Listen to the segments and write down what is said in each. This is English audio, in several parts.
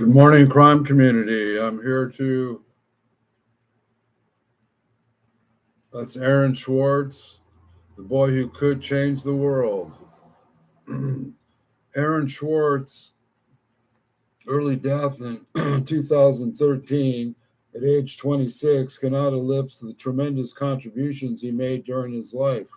Good morning, crime community. That's Aaron Swartz, the boy who could change the world. Aaron Swartz, early death in 2013 at age 26, cannot ellipse the tremendous contributions he made during his life.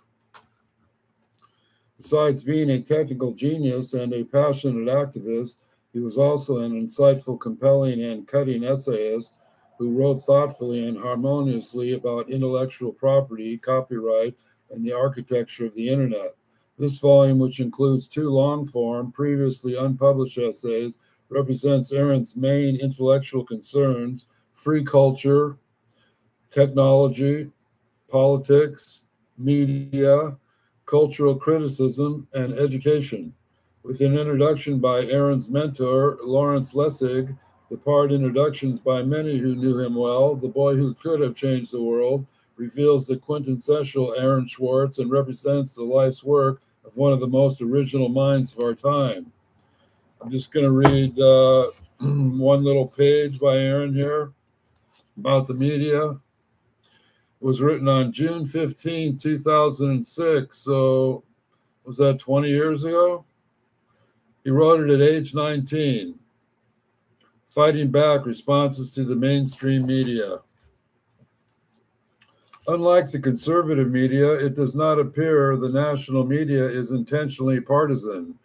Besides being a technical genius and a passionate activist, he was also an insightful, compelling, and cutting essayist who wrote thoughtfully and harmoniously about intellectual property, copyright, and the architecture of the internet. This volume, which includes two long-form, previously unpublished essays, represents Aaron's main intellectual concerns: free culture, technology, politics, media, cultural criticism, and education. With an introduction by Aaron's mentor, Lawrence Lessig, the part introductions by many who knew him well, the boy who could have changed the world, reveals the quintessential Aaron Swartz and represents the life's work of one of the most original minds of our time. I'm just going to read one little page by Aaron here about the media. It was written on June 15, 2006. So was that 20 years ago? He wrote it at age 19. Fighting back responses to the mainstream media. Unlike the conservative media, it does not appear the national media is intentionally partisan,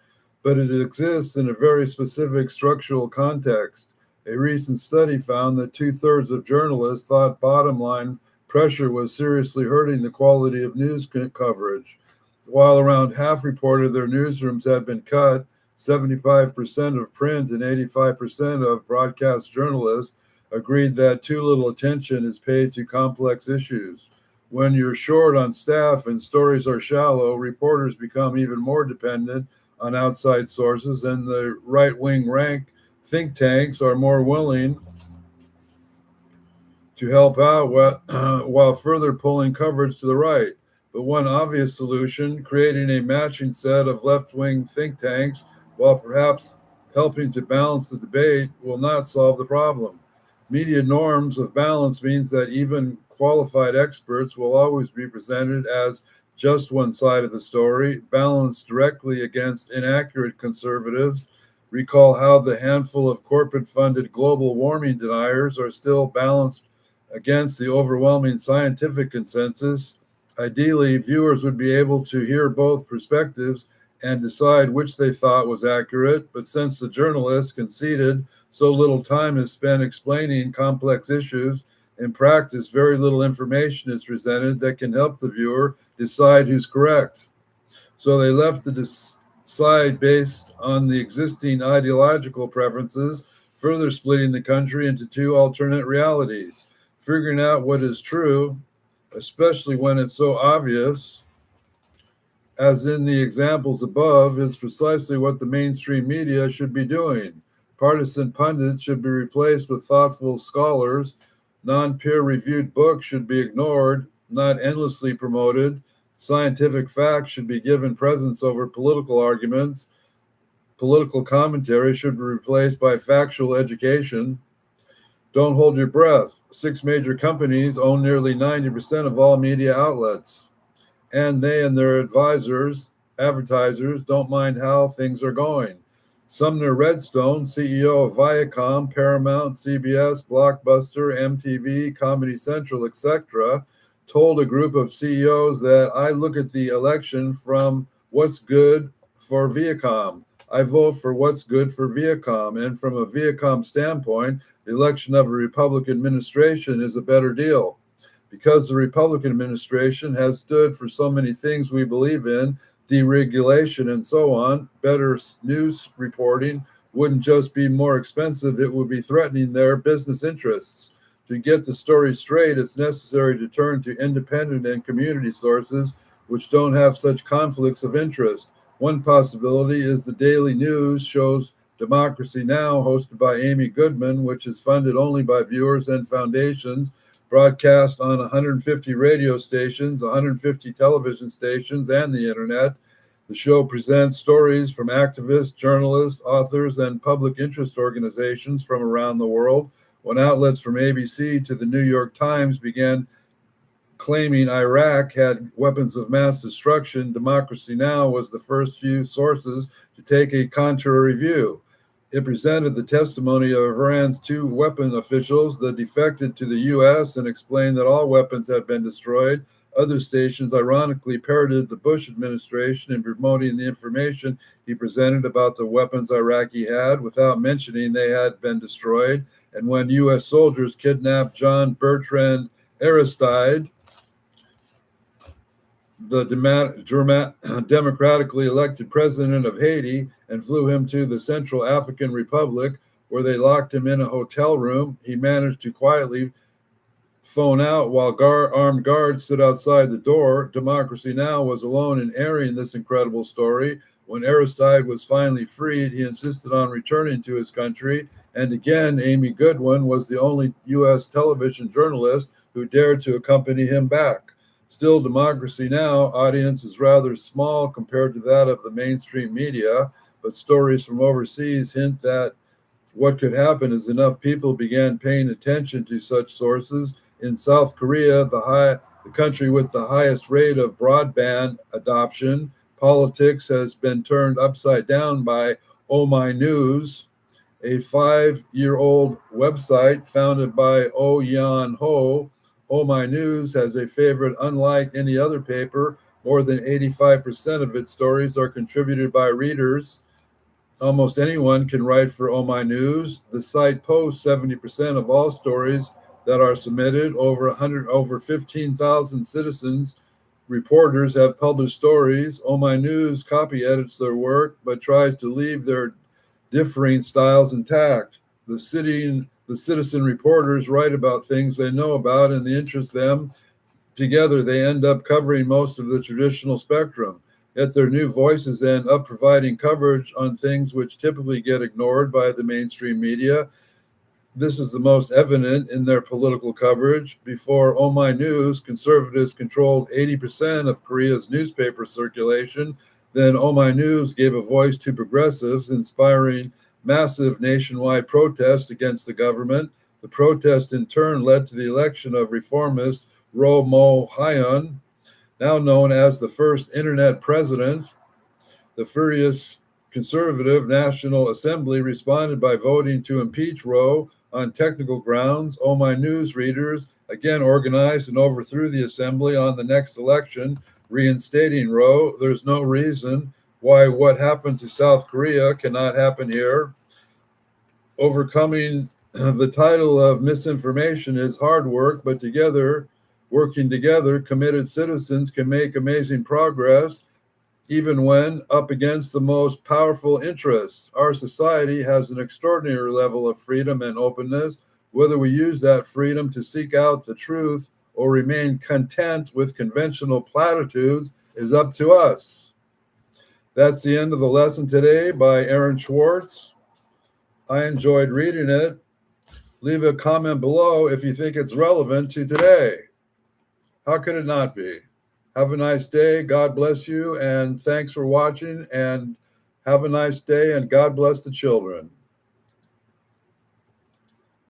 but it exists in a very specific structural context. A recent study found that 2/3 of journalists thought bottom line pressure was seriously hurting the quality of news coverage, while around half reported their newsrooms had been cut. 75% of print and 85% of broadcast journalists agreed that too little attention is paid to complex issues. When you're short on staff and stories are shallow, reporters become even more dependent on outside sources, and the right-wing rank think tanks are more willing to help out while further pulling coverage to the right. But one obvious solution, creating a matching set of left-wing think tanks, while perhaps helping to balance the debate, will not solve the problem. Media norms of balance means that even qualified experts will always be presented as just one side of the story, balanced directly against inaccurate conservatives. Recall how the handful of corporate-funded global warming deniers are still balanced against the overwhelming scientific consensus. Ideally, viewers would be able to hear both perspectives and decide which they thought was accurate, but since the journalists conceded so little time is spent explaining complex issues, in practice, very little information is presented that can help the viewer decide who's correct. So they left to decide based on the existing ideological preferences, further splitting the country into two alternate realities. Figuring out what is true, especially when it's so obvious, as in the examples above, is precisely what the mainstream media should be doing. Partisan pundits should be replaced with thoughtful scholars. Non-peer-reviewed books should be ignored, not endlessly promoted. Scientific facts should be given precedence over political arguments. Political commentary should be replaced by factual education. Don't hold your breath. 6 major companies own nearly 90% of all media outlets, and they and their advertisers don't mind how things are going. Sumner Redstone, CEO of Viacom, Paramount, CBS, Blockbuster, MTV, Comedy Central, etc., told a group of CEOs that I look at the election from what's good for Viacom. I vote for what's good for Viacom. And from a Viacom standpoint, the election of a Republican administration is a better deal. Because the Republican administration has stood for so many things we believe in, deregulation and so on, better news reporting wouldn't just be more expensive, it would be threatening their business interests. To get the story straight, it's necessary to turn to independent and community sources which don't have such conflicts of interest. One possibility is the daily news shows Democracy Now!, hosted by Amy Goodman, which is funded only by viewers and foundations, broadcast on 150 radio stations, 150 television stations, and the internet. The show presents stories from activists, journalists, authors, and public interest organizations from around the world. When outlets from ABC to the New York Times began claiming Iraq had weapons of mass destruction, Democracy Now! Was the first few sources to take a contrary view. It presented the testimony of Iran's two weapon officials that defected to the U.S. and explained that all weapons had been destroyed. Other stations ironically parroted the Bush administration in promoting the information he presented about the weapons Iraqi had without mentioning they had been destroyed. And when U.S. soldiers kidnapped John Bertrand Aristide, the democratically elected president of Haiti, and flew him to the Central African Republic, where they locked him in a hotel room, he managed to quietly phone out while armed guards stood outside the door. Democracy Now! Was alone in airing this incredible story. When Aristide was finally freed, he insisted on returning to his country. And again, Amy Goodwin was the only U.S. television journalist who dared to accompany him back. Still, Democracy Now! Audience is rather small compared to that of the mainstream media, but stories from overseas hint that what could happen is enough people began paying attention to such sources. In South Korea, the country with the highest rate of broadband adoption, politics has been turned upside down by Oh My News, a 5-year-old website founded by Oh Yan Ho. Oh My News has a favorite unlike any other paper. More than 85% of its stories are contributed by readers. Almost anyone can write for Oh My News. The site posts 70% of all stories that are submitted. Over 15,000 citizens reporters have published stories. Oh My News copy edits their work, but tries to leave their differing styles intact. The citizen reporters write about things they know about and they interest them. Together, they end up covering most of the traditional spectrum. Yet their new voices end up providing coverage on things which typically get ignored by the mainstream media. This is the most evident in their political coverage. Before Oh My News, conservatives controlled 80% of Korea's newspaper circulation. Then Oh My News gave a voice to progressives, inspiring massive nationwide protests against the government. The protest in turn led to the election of reformist Roh Moo-hyun, now known as the first internet president. The furious conservative National Assembly responded by voting to impeach Roh on technical grounds. Oh My News readers again organized and overthrew the assembly on the next election, reinstating Roh. There's no reason why what happened to South Korea cannot happen here. Overcoming the title of misinformation is hard work, but working together, committed citizens can make amazing progress, even when up against the most powerful interests. Our society has an extraordinary level of freedom and openness. Whether we use that freedom to seek out the truth or remain content with conventional platitudes is up to us. That's the end of the lesson today by Aaron Swartz. I enjoyed reading it. Leave a comment below if you think it's relevant to today. How could it not be? Have a nice day. God bless you. And thanks for watching. And have a nice day. And God bless the children.